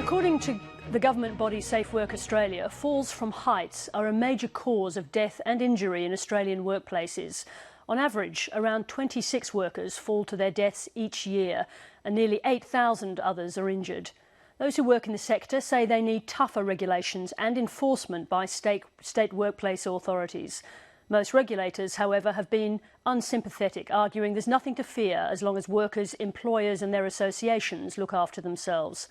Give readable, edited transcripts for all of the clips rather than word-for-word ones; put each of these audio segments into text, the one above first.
According to the government body Safe Work Australia, falls from heights are a major cause of death and injury in Australian workplaces. On average, around 26 workers fall to their deaths each year, and nearly 8,000 others are injured. Those who work in the sector say they need tougher regulations and enforcement by state workplace authorities. Most regulators, however, have been unsympathetic, arguing there's nothing to fear as long as workers, employers and their associations look after themselves.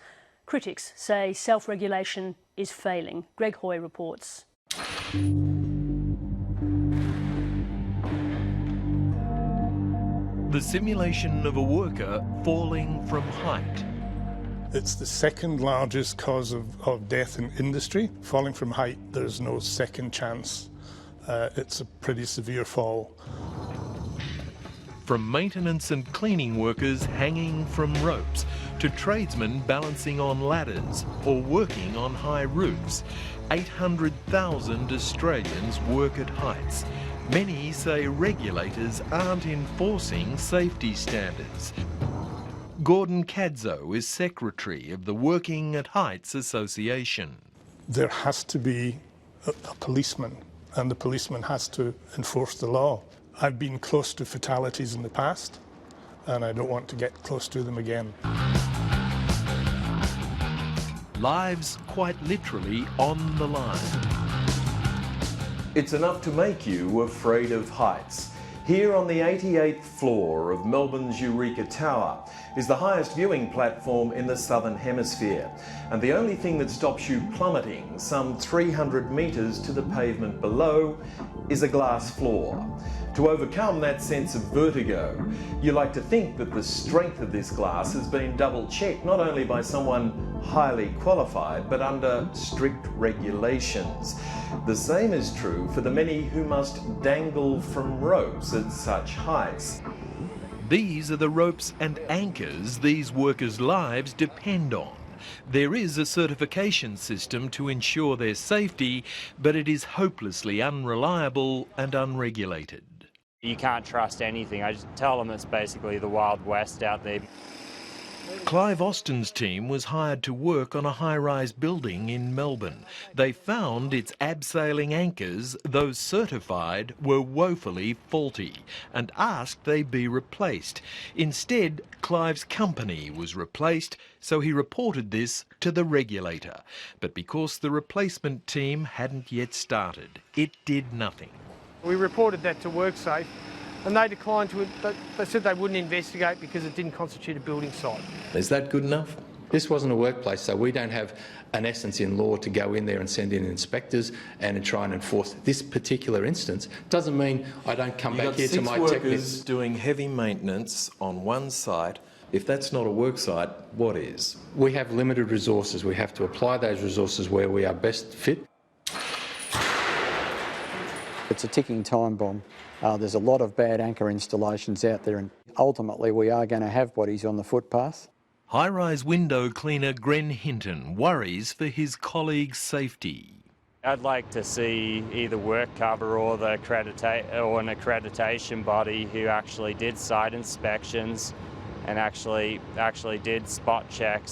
Critics say self-regulation is failing. Greg Hoy reports. The simulation of a worker falling from height. It's the second largest cause of death in industry. Falling from height, there's no second chance. It's a pretty severe fall. From maintenance and cleaning workers hanging from ropes to tradesmen balancing on ladders or working on high roofs, 800,000 Australians work at heights. Many say regulators aren't enforcing safety standards. Gordon Cadzo is secretary of the Working at Heights Association. There has to be a policeman, and the policeman has to enforce the law. I've been close to fatalities in the past, and I don't want to get close to them again. Lives quite literally on the line. It's enough to make you afraid of heights. Here on the 88th floor of Melbourne's Eureka Tower is the highest viewing platform in the Southern Hemisphere. And the only thing that stops you plummeting some 300 metres to the pavement below is a glass floor. To overcome that sense of vertigo, you like to think that the strength of this glass has been double-checked, not only by someone highly qualified, but under strict regulations. The same is true for the many who must dangle from ropes at such heights. These are the ropes and anchors these workers' lives depend on. There is a certification system to ensure their safety, but it is hopelessly unreliable and unregulated. You can't trust anything. I just tell them it's basically the Wild West out there. Clive Austin's team was hired to work on a high-rise building in Melbourne. They found its abseiling anchors, those certified, were woefully faulty and asked they be replaced. Instead, Clive's company was replaced, so he reported this to the regulator. But because the replacement team hadn't yet started, it did nothing. We reported that to WorkSafe, and they declined to. They said they wouldn't investigate because it didn't constitute a building site. Is that good enough? This wasn't a workplace, so we don't have an essence in law to go in there and send in inspectors and try and enforce this particular instance. Doesn't mean I don't come back here to my techniques. 6 workers doing heavy maintenance on one site. If that's not a work site, what is? We have limited resources. We have to apply those resources where we are best fit. It's a ticking time bomb. There's a lot of bad anchor installations out there, and ultimately we are going to have bodies on the footpath. High-rise window cleaner Gren Hinton worries for his colleagues' safety. I'd like to see either WorkCover or an accreditation body who actually did site inspections and actually did spot checks